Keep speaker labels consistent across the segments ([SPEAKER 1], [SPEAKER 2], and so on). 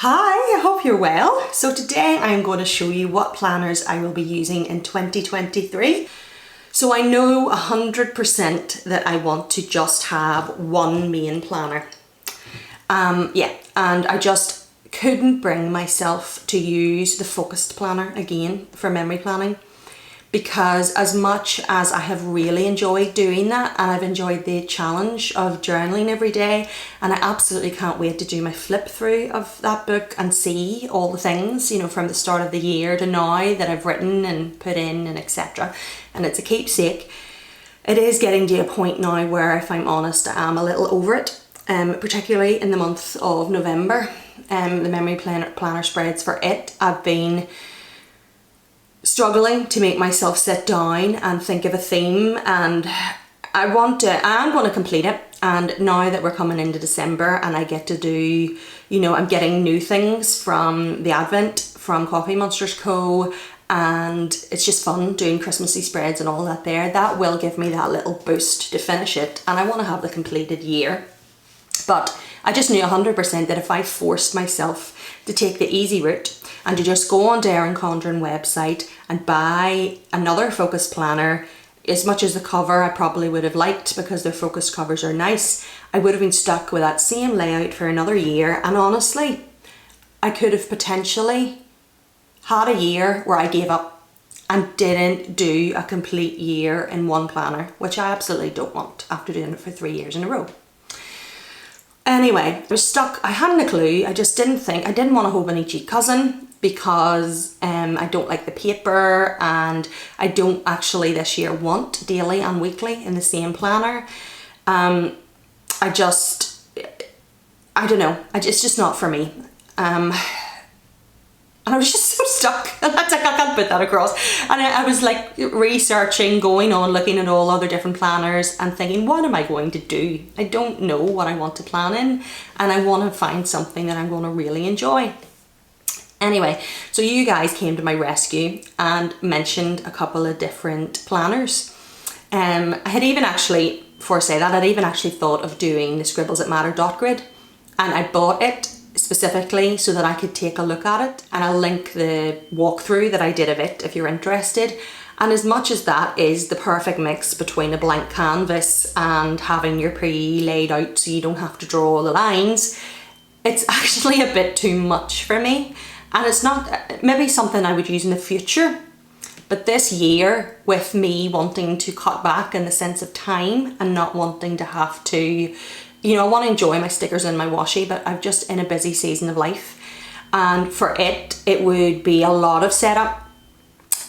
[SPEAKER 1] Hi, I hope you're well. So today I'm going to show you what planners I will be using in 2023. So I know 100% that I want to just have one main planner. And I just couldn't bring myself to use the focused planner again for memory planning, because as much as I have really enjoyed doing that, and I've enjoyed the challenge of journaling every day, and I absolutely can't wait to do my flip through of that book and see all the things, you know, from the start of the year to now that I've written and put in and etc. And it's a keepsake. It is getting to a point now where, if I'm honest, I am a little over it, particularly in the month of November. The memory planner spreads for it, I've been struggling to make myself sit down and think of a theme, and I am going to complete it. And now that we're coming into December and I get to do, you know, I'm getting new things from the Advent, from Coffee Monsters Co, and it's just fun doing Christmassy spreads and all that there. That will give me that little boost to finish it, and I want to have the completed year. But I just knew 100% that if I forced myself to take the easy route and to just go on to Erin Condren website and buy another focus planner, as much as the cover I probably would have liked because their focus covers are nice, I would have been stuck with that same layout for another year. And honestly, I could have potentially had a year where I gave up and didn't do a complete year in one planner, which I absolutely don't want after doing it for 3 years in a row. Anyway, I was stuck. I hadn't a clue. I just didn't think. I didn't want a Hobonichi cousin because I don't like the paper, and I don't actually this year want daily and weekly in the same planner. I don't know. It's just not for me. And I was just so stuck. I can't put that across. And I was like researching, going on, looking at all other different planners and thinking, what am I going to do? I don't know what I want to plan in, and I want to find something that I'm going to really enjoy. Anyway, so you guys came to my rescue and mentioned a couple of different planners. I had even actually, before I say that, I'd even actually thought of doing the Scribbles That Matter dot grid, and I bought it specifically so that I could take a look at it, and I'll link the walkthrough that I did of it if you're interested. And as much as that is the perfect mix between a blank canvas and having your pre-laid out so you don't have to draw all the lines, it's actually a bit too much for me. And it's not, maybe something I would use in the future, but this year, with me wanting to cut back in the sense of time and not wanting to have to, you know, I want to enjoy my stickers and my washi, but I'm just in a busy season of life. And for it would be a lot of setup.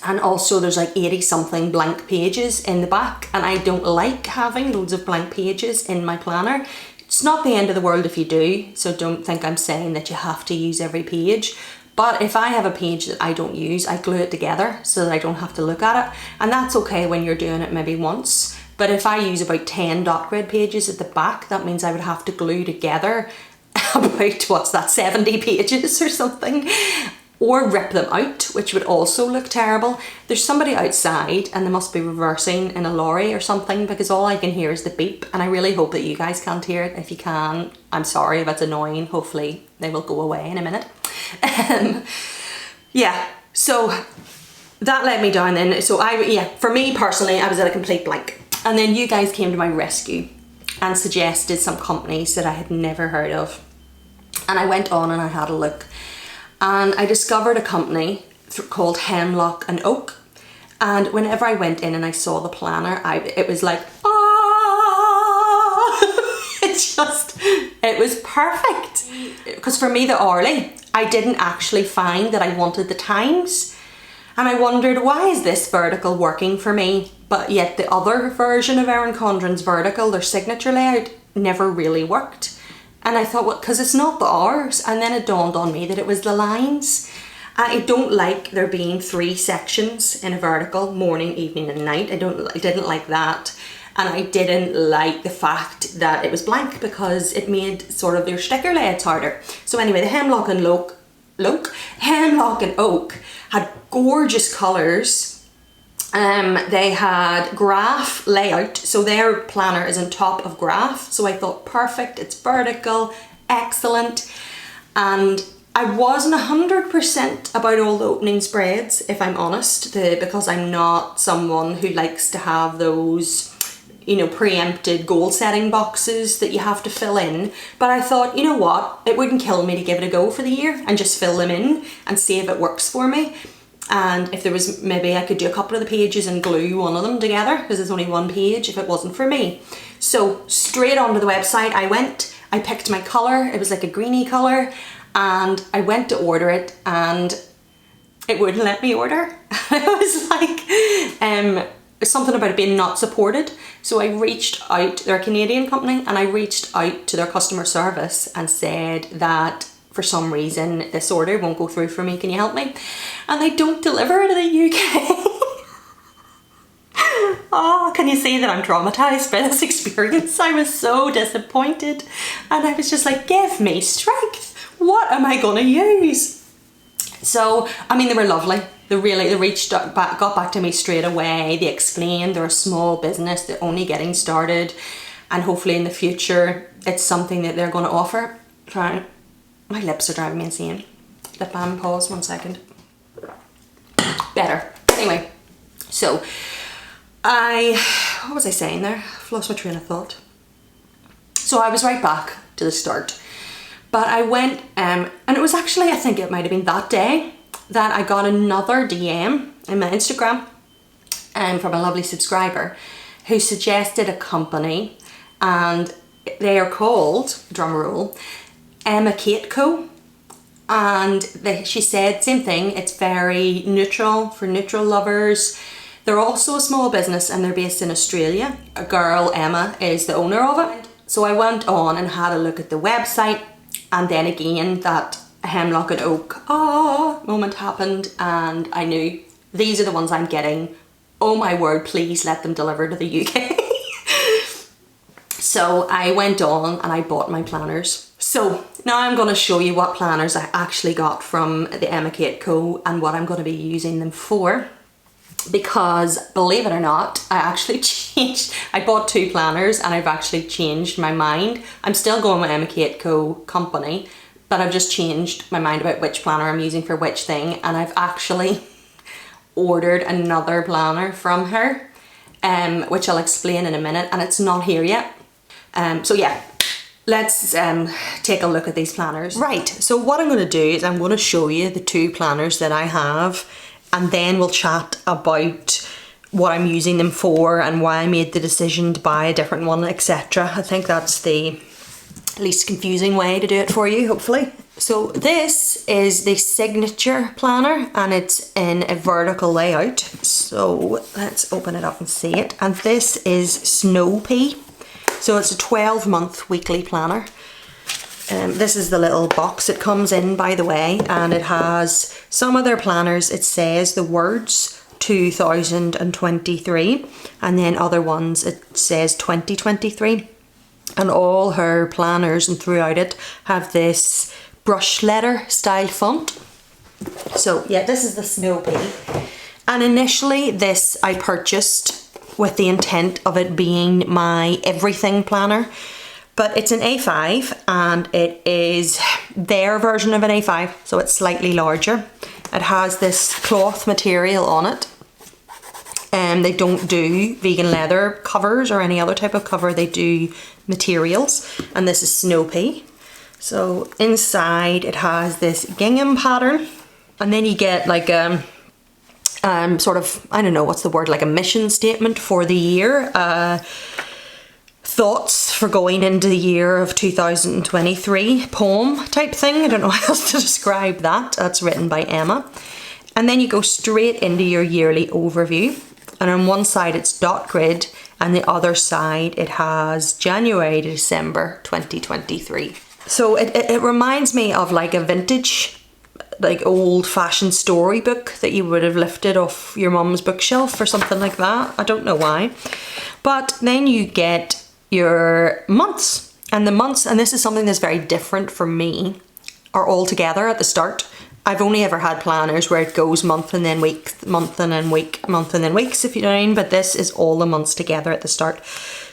[SPEAKER 1] And also there's like 80 something blank pages in the back, and I don't like having loads of blank pages in my planner. It's not the end of the world if you do, so don't think I'm saying that you have to use every page. But if I have a page that I don't use, I glue it together so that I don't have to look at it. And that's okay when you're doing it maybe once. But if I use about 10 dot grid pages at the back, that means I would have to glue together about, what's that, 70 pages or something, or rip them out, which would also look terrible. There's somebody outside and they must be reversing in a lorry or something, because all I can hear is the beep, and I really hope that you guys can't hear it. If you can, I'm sorry if it's annoying. Hopefully they will go away in a minute. Yeah, so that led me down then. So for me personally, I was at a complete blank. And then you guys came to my rescue and suggested some companies that I had never heard of. And I went on and I had a look. And I discovered a company called Hemlock and Oak. And whenever I went in and I saw the planner, it was like, it was perfect. Because for me, the hourly, I didn't actually find that I wanted the times. And I wondered, why is this vertical working for me? But yet the other version of Erin Condren's vertical, their signature layout, never really worked. And I thought, well, because it's not the hours. And then it dawned on me that it was the lines. I don't like there being 3 sections in a vertical, morning, evening and night. I didn't like that. And I didn't like the fact that it was blank, because it made sort of their sticker layouts harder. So anyway, the Hemlock and Oak had gorgeous colours. They had graph layout, so their planner is on top of graph. So I thought, perfect, it's vertical, excellent. And I wasn't 100% about all the opening spreads, if I'm honest, because I'm not someone who likes to have those, you know, preempted goal setting boxes that you have to fill in. But I thought, you know what, it wouldn't kill me to give it a go for the year and just fill them in and see if it works for me. And if there was, maybe I could do a couple of the pages and glue one of them together, because there's only one page if it wasn't for me. So straight onto the website I went, I picked my colour, it was like a greeny colour, and I went to order it and it wouldn't let me order. It was like something about it being not supported. So I reached out, they're a Canadian company, and I reached out to their customer service and said that for some reason this order won't go through for me, can you help me? And they don't deliver to the UK. Oh, can you see that I'm traumatized by this experience? I was so disappointed, and I was just like, give me strength. What am I gonna use? So, I mean, they were lovely. They reached back, got back to me straight away. They explained they're a small business, they're only getting started, and hopefully in the future it's something that they're going to offer. Try. My lips are driving me insane. Lip balm, pause 1 second. Better. Anyway, so what was I saying there? I've lost my train of thought. So I was right back to the start. But I went, and it was actually, I think it might have been that day that I got another DM in my Instagram from a lovely subscriber who suggested a company, and they are called, drumroll, Emma Kate Co. And she said, same thing, it's very neutral, for neutral lovers. They're also a small business and they're based in Australia. A girl, Emma, is the owner of it. So I went on and had a look at the website, and then again that hemlock and oak moment happened, and I knew these are the ones I'm getting. Oh my word, please let them deliver to the UK. So I went on and I bought my planners. So now I'm going to show you what planners I actually got from the Emma Kate Co. and what I'm going to be using them for. Because believe it or not, I actually changed. I bought 2 planners and I've actually changed my mind. I'm still going with Emma Kate Co. company, but I've just changed my mind about which planner I'm using for which thing, and I've actually ordered another planner from her, which I'll explain in a minute, and it's not here yet. So yeah, let's take a look at these planners. Right, so what I'm going to do is I'm going to show you the 2 planners that I have, and then we'll chat about what I'm using them for and why I made the decision to buy a different one, etc. I think that's the least confusing way to do it for you, hopefully. So this is the signature planner, and it's in a vertical layout. So let's open it up and see it. And this is Snow Pea. So it's a 12-month weekly planner. This is the little box it comes in, by the way, and it has some of their planners, it says the words 2023, and then other ones it says 2023. And all her planners and throughout it have this brush letter style font. So yeah, this is the Snow Pea. And initially this I purchased with the intent of it being my everything planner. But it's an A5 and it is their version of an A5, so it's slightly larger. It has this cloth material on it. They don't do vegan leather covers or any other type of cover, they do materials. And this is Snow Pea. So inside it has this gingham pattern, and then you get like sort of, I don't know what's the word, like a mission statement for the year. Thoughts for going into the year of 2023, poem type thing. I don't know how else to describe that. That's written by Emma. And then you go straight into your yearly overview. And on one side it's dot grid, and the other side it has January to December 2023. So it reminds me of like a vintage, like old-fashioned storybook that you would have lifted off your mum's bookshelf or something like that. I don't know why. But then you get your months, and the months, and this is something that's very different for me, are all together at the start. I've only ever had planners where it goes month and then week, month and then week, month and then weeks, if you know what I mean, but this is all the months together at the start.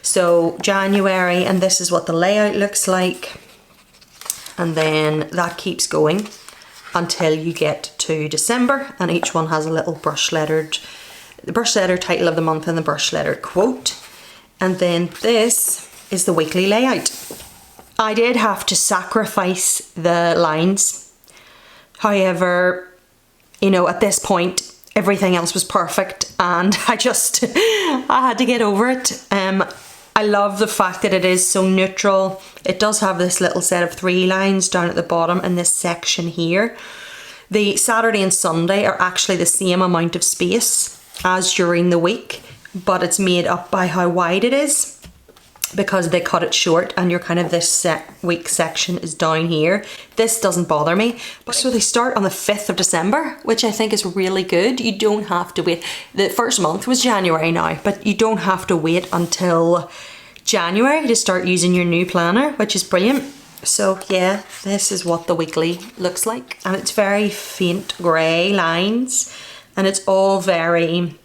[SPEAKER 1] So January, and this is what the layout looks like, and then that keeps going. until you get to December, and each one has a little the brush letter title of the month and the brush letter quote. And then this is the weekly layout. I did have to sacrifice the lines. However, you know, at this point, everything else was perfect, and I had to get over it. I love the fact that it is so neutral. It does have this little set of 3 lines down at the bottom in this section here. The Saturday and Sunday are actually the same amount of space as during the week, but it's made up by how wide it is, because they cut it short, and this week section is down here. This doesn't bother me. So they start on the 5th of December, which I think is really good. You don't have to wait. The first month was January now, but you don't have to wait until January to start using your new planner, which is brilliant. So yeah, this is what the weekly looks like, and it's very faint grey lines, and it's all very...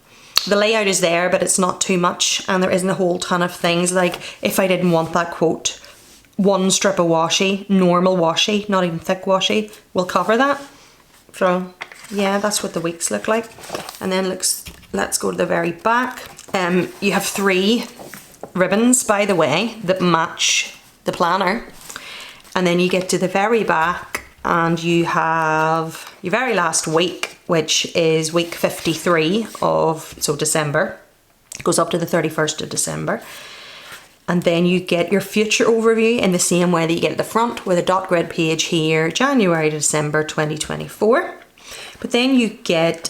[SPEAKER 1] The layout is there, but it's not too much, and there isn't a whole ton of things. Like, if I didn't want that quote, 1 strip of washi, normal washi, not even thick washi, will cover that. So yeah, that's what the weeks look like. And then let's go to the very back. You have 3 ribbons, by the way, that match the planner. And then you get to the very back, and you have your very last week, which is week 53 of December. It goes up to the 31st of December. And then you get your future overview in the same way that you get at the front, with a dot grid page here, January to December 2024. But then you get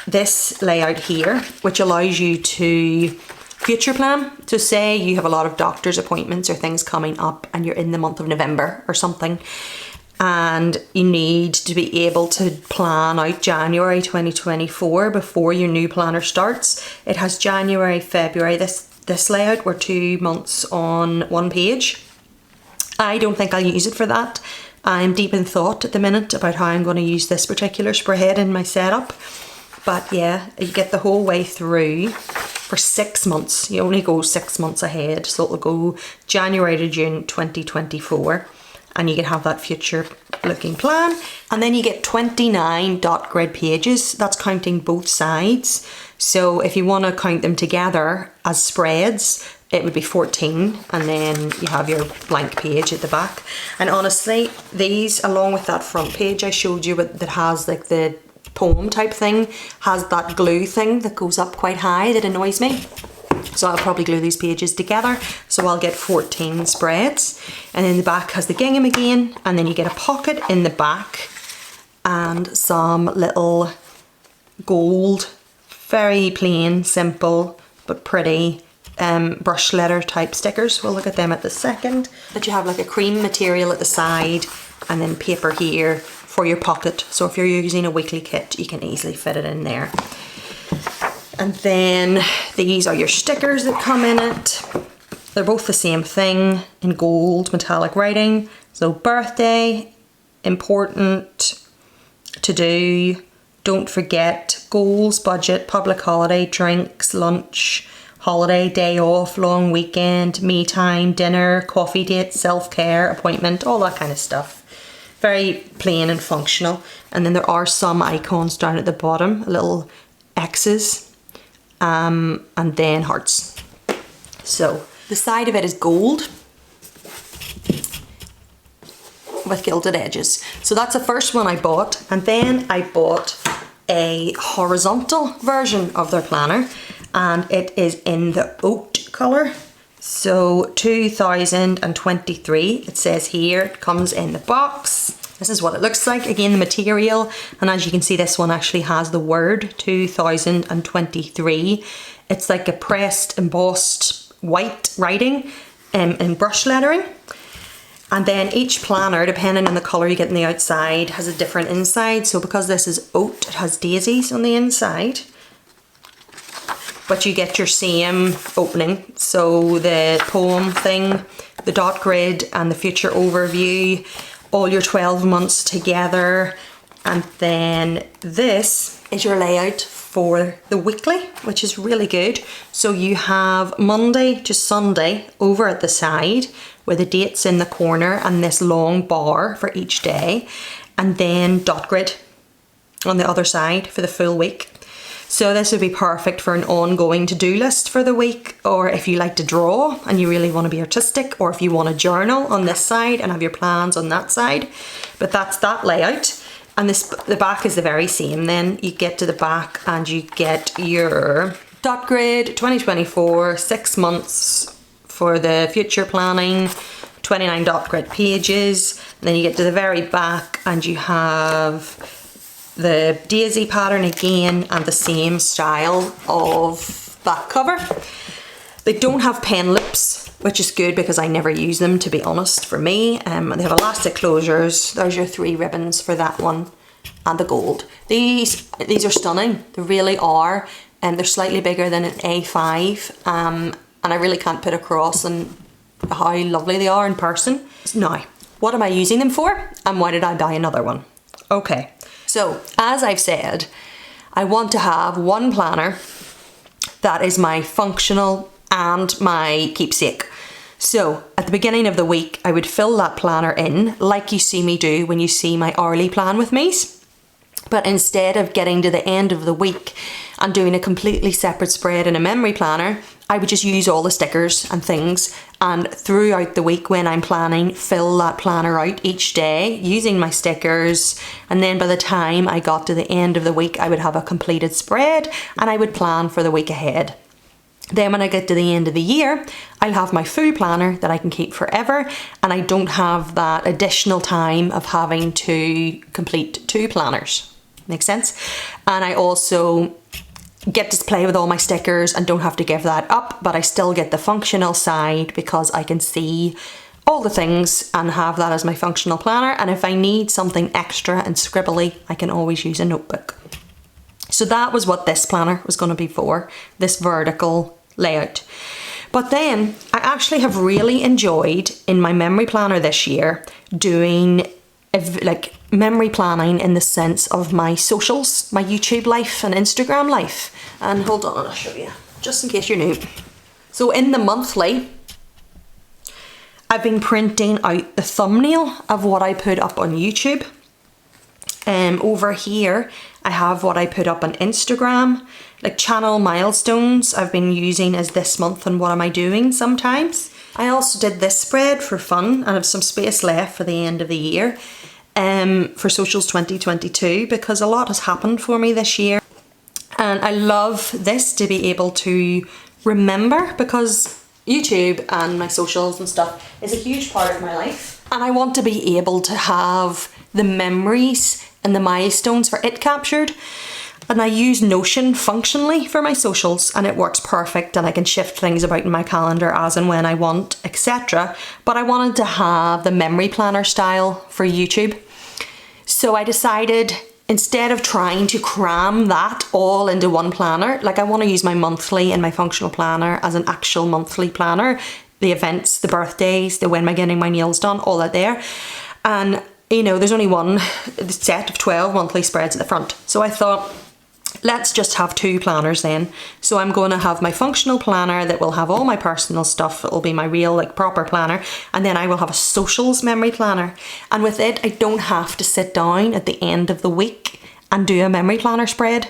[SPEAKER 1] this layout here, which allows you to future plan. So say you have a lot of doctor's appointments or things coming up, and you're in the month of November or something, and you need to be able to plan out January 2024 before your new planner starts. It has January, February, this layout were 2 months on 1 page. I don't think I'll use it for that. I'm deep in thought at the minute about how I'm going to use this particular spread in my setup. But yeah, you get the whole way through for 6 months. You only go 6 months ahead, so it'll go January to June 2024. And you can have that future looking plan. And then you get 29 dot grid pages. That's counting both sides. So if you want to count them together as spreads, it would be 14, and then you have your blank page at the back. And honestly, these, along with that front page I showed you that has like the poem type thing, has that glue thing that goes up quite high that annoys me. So I'll probably glue these pages together, so I'll get 14 spreads. And then the back has the gingham again, and then you get a pocket in the back and some little gold, very plain, simple but pretty brush letter type stickers. We'll look at them at the second. But you have like a cream material at the side, and then paper here for your pocket. So if you're using a weekly kit, you can easily fit it in there. And then these are your stickers that come in it. They're both the same thing in gold metallic writing. So birthday, important, to do, don't forget, goals, budget, public holiday, drinks, lunch, holiday, day off, long weekend, me time, dinner, coffee date, self-care, appointment, all that kind of stuff. Very plain and functional. And then there are some icons down at the bottom, little X's. And then hearts. So the side of it is gold with gilded edges. So that's the first one I bought, and then I bought a horizontal version of their planner, and it is in the oat colour. So 2023, it says here, it comes in the box. This is what it looks like. Again, the material, and as you can see, this one actually has the word 2023. It's like a pressed, embossed white writing in brush lettering. And then each planner, depending on the colour you get on the outside, has a different inside. So because this is oat, it has daisies on the inside. But you get your same opening. So the poem thing, the dot grid, and the future overview, all your 12 months together. And then this is your layout for the weekly, which is really good. So you have Monday to Sunday over at the side with the dates in the corner and this long bar for each day. and then dot grid on the other side for the full week. So this would be perfect for an ongoing to-do list for the week, or if you like to draw and you really want to be artistic, or if you want to journal on this side and have your plans on that side. But that's that layout. And the back is the very same. Then you get to the back and you get your dot grid, 2024, 6 months for the future planning, 29 dot grid pages. And then you get to the very back and you have the daisy pattern again and the same style of back cover. They don't have pen loops, which is good because I never use them, to be honest, for me. They have elastic closures. There's your 3 ribbons for that one and the gold. These are stunning. They really are. And they're slightly bigger than an A5. And I really can't put across and how lovely they are in person. Now, what am I using them for? And why did I buy another one? Okay, so as I've said, I want to have one planner that is my functional and my keepsake. So at the beginning of the week, I would fill that planner in like you see me do when you see my hourly plan with me's. But instead of getting to the end of the week and doing a completely separate spread in a memory planner, I would just use all the stickers and things, and throughout the week when I'm planning, fill that planner out each day using my stickers. And then by the time I got to the end of the week, I would have a completed spread and I would plan for the week ahead. Then when I get to the end of the year, I'll have my full planner that I can keep forever, and I don't have that additional time of having to complete 2 planners. Makes sense? And I also get to play with all my stickers and don't have to give that up, but I still get the functional side because I can see all the things and have that as my functional planner. And if I need something extra and scribbly, I can always use a notebook. So that was what this planner was going to be for, this vertical layout. But then I actually have really enjoyed in my memory planner this year doing like memory planning in the sense of my socials, my YouTube life and Instagram life. And hold on, I'll show you, just in case you're new. So in the monthly, I've been printing out the thumbnail of what I put up on YouTube. Over here, I have what I put up on Instagram, like channel milestones I've been using as this month and what am I doing sometimes. I also did this spread for fun and have some space left for the end of the year for Socials 2022 because a lot has happened for me this year. And I love this to be able to remember because YouTube and my socials and stuff is a huge part of my life. And I want to be able to have the memories and the milestones for it captured. And I use Notion functionally for my socials and it works perfect and I can shift things about in my calendar as and when I want, etc. But I wanted to have the memory planner style for YouTube. So I decided instead of trying to cram that all into one planner, like I want to use my monthly and my functional planner as an actual monthly planner, the events, the birthdays, the when am I getting my nails done, all that there. And you know, there's only one set of 12 monthly spreads at the front. So I thought, let's just have 2 planners then. So I'm going to have my functional planner that will have all my personal stuff. It'll be my real like proper planner. And then I will have a socials memory planner. And with it, I don't have to sit down at the end of the week and do a memory planner spread.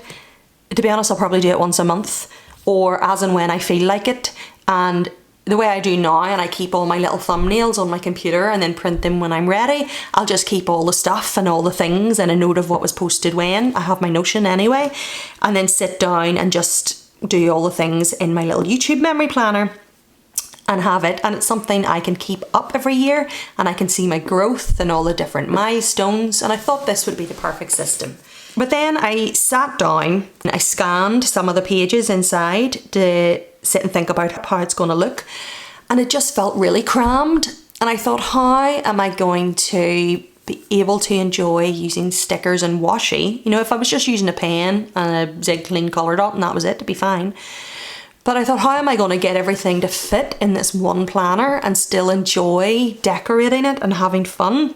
[SPEAKER 1] To be honest, I'll probably do it once a month or as and when I feel like it. And the way I do now, and I keep all my little thumbnails on my computer and then print them when I'm ready, I'll just keep all the stuff and all the things and a note of what was posted when. I have my Notion anyway, and then sit down and just do all the things in my little YouTube memory planner and have it. And it's something I can keep up every year and I can see my growth and all the different milestones. And I thought this would be the perfect system. But then I sat down and I scanned some of the pages inside to sit and think about how it's going to look, and it just felt really crammed. And I thought, how am I going to be able to enjoy using stickers and washi? You know, if I was just using a pen and a Zig Clean colour dot and that was it, it'd be fine. But I thought, how am I going to get everything to fit in this one planner and still enjoy decorating it and having fun?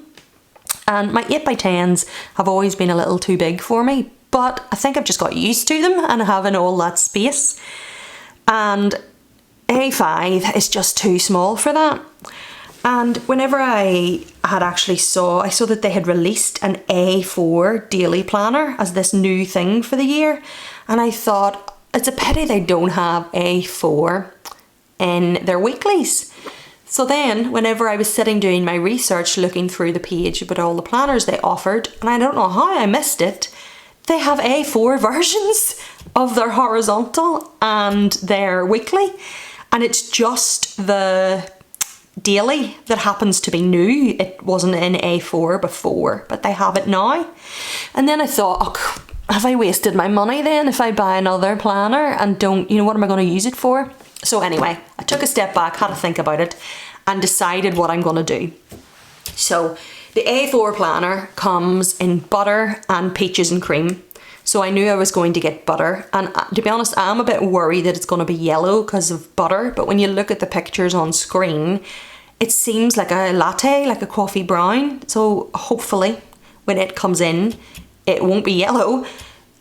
[SPEAKER 1] And my 8x10s have always been a little too big for me, but I think I've just got used to them and having all that space. And A5 is just too small for that. And whenever I had actually I saw that they had released an A4 daily planner as this new thing for the year. And I thought, it's a pity they don't have A4 in their weeklies. So then, whenever I was sitting doing my research, looking through the page about all the planners they offered, and I don't know how I missed it, they have A4 versions of their horizontal and their weekly. And it's just the daily that happens to be new. It wasn't in A4 before, but they have it now. And then I thought, oh, have I wasted my money then if I buy another planner and don't, what am I going to use it for? So anyway, I took a step back, had to think about it, and decided what I'm going to do. So the A4 planner comes in butter and peaches and cream. So I knew I was going to get butter, and to be honest, I'm a bit worried that it's going to be yellow because of butter, but when you look at the pictures on screen, it seems like a latte, like a coffee brown. So hopefully when it comes in, it won't be yellow.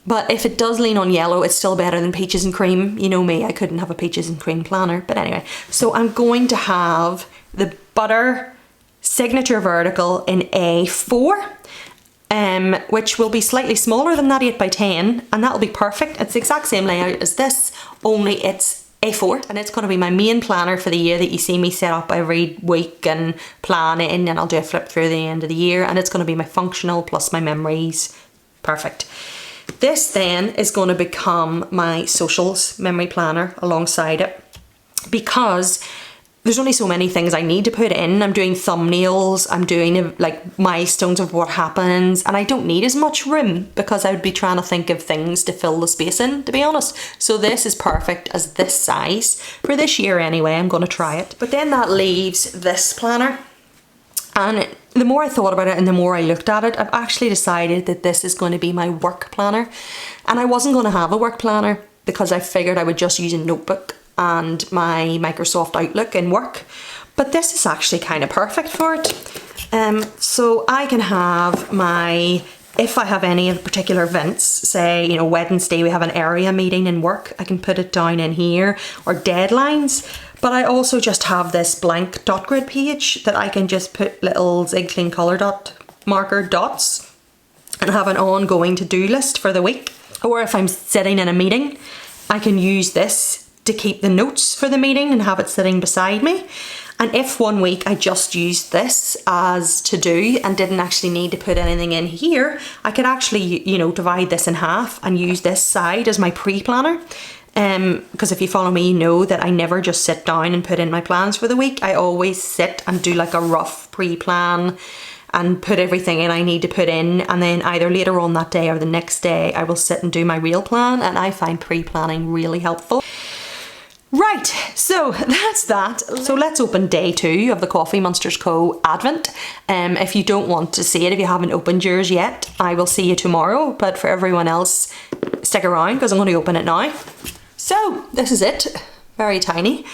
[SPEAKER 1] But if it does lean on yellow, it's still better than peaches and cream. You know me, I couldn't have a peaches and cream planner. But anyway, so I'm going to have the butter signature vertical in A4. Which will be slightly smaller than that 8x10, and that'll be perfect. It's the exact same layout as this, only it's A4, and it's going to be my main planner for the year that you see me set up every week and plan in, and I'll do a flip through the end of the year, and it's going to be my functional plus my memories. Perfect. This then is going to become my socials memory planner alongside it, because there's only so many things I need to put in. I'm doing thumbnails, I'm doing like milestones of what happens, and I don't need as much room because I would be trying to think of things to fill the space in, to be honest. So this is perfect as this size for this year anyway. I'm going to try it. But then that leaves this planner, and the more I thought about it and the more I looked at it, I've actually decided that this is going to be my work planner. And I wasn't going to have a work planner because I figured I would just use a notebook and my Microsoft Outlook in work, but this is actually kind of perfect for it. So I can have if I have any particular events, say, Wednesday we have an area meeting in work, I can put it down in here, or deadlines. But I also just have this blank dot grid page that I can just put little Zig Clean Colour dot marker dots and have an ongoing to-do list for the week. Or if I'm sitting in a meeting, I can use this to keep the notes for the meeting and have it sitting beside me. And if one week I just used this as to do and didn't actually need to put anything in here, I could actually, divide this in half and use this side as my pre-planner. Because if you follow me, you know that I never just sit down and put in my plans for the week. I always sit and do like a rough pre-plan and put everything in I need to put in, and then either later on that day or the next day I will sit and do my real plan, and I find pre-planning really helpful. Right, so that's that. So let's open day 2 of the Coffee Monsters Co. Advent. If you don't want to see it, if you haven't opened yours yet, I will see you tomorrow. But for everyone else, stick around because I'm going to open it now. So this is it, very tiny.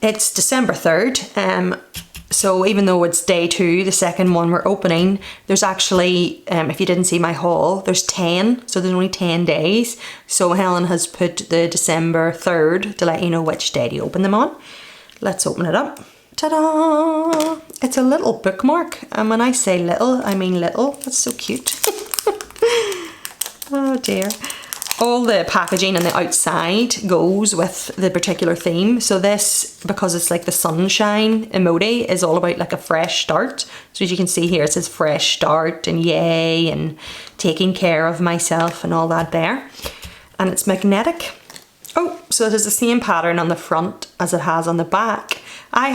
[SPEAKER 1] It's December 3rd. So even though it's day 2, the second one we're opening, there's actually, if you didn't see my haul, there's 10, so there's only 10 days. So Helen has put the December 3rd to let you know which day to open them on. Let's open it up. Ta-da! It's a little bookmark, and when I say little, I mean little. That's so cute. Oh dear. All the packaging on the outside goes with the particular theme. So this, because it's like the sunshine emoji, is all about like a fresh start. So as you can see here, it says fresh start and yay and taking care of myself and all that there. And it's magnetic. Oh, so it has the same pattern on the front as it has on the back. I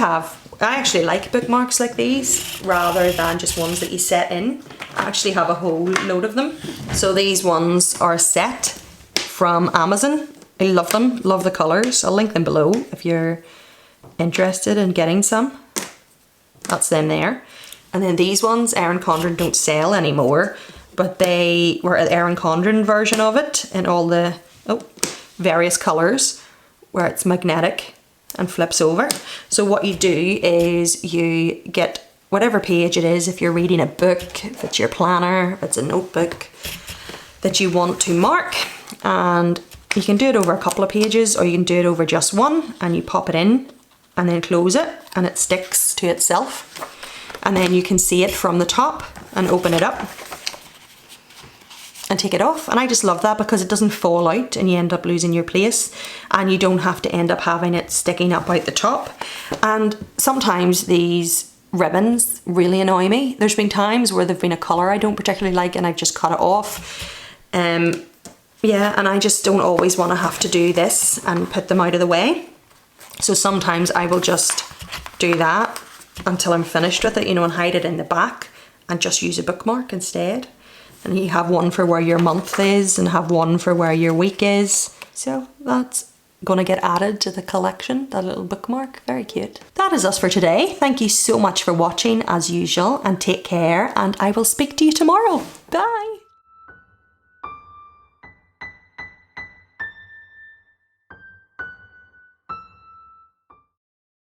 [SPEAKER 1] actually like bookmarks like these rather than just ones that you set in. I actually have a whole load of them. So these ones are a set from Amazon. I love them, love the colours. I'll link them below if you're interested in getting some. That's them there. And then these ones, Erin Condren don't sell anymore, but they were an Erin Condren version of it in all the various colours where it's magnetic and flips over. So what you do is you get whatever page it is, if you're reading a book, if it's your planner, if it's a notebook that you want to mark, and you can do it over a couple of pages or you can do it over just one, and you pop it in and then close it and it sticks to itself. And then you can see it from the top and open it up and take it off. And I just love that because it doesn't fall out and you end up losing your place, and you don't have to end up having it sticking up out the top. And sometimes these ribbons really annoy me. There's been times where they've been a colour I don't particularly like and I've just cut it off. Yeah, and I just don't always want to have to do this and put them out of the way. So sometimes I will just do that until I'm finished with it, you know, and hide it in the back and just use a bookmark instead. And you have one for where your month is and have one for where your week is. So that's gonna get added to the collection, that little bookmark. Very cute. That is us for today. Thank you so much for watching as usual, and take care, and I will speak to you tomorrow. Bye.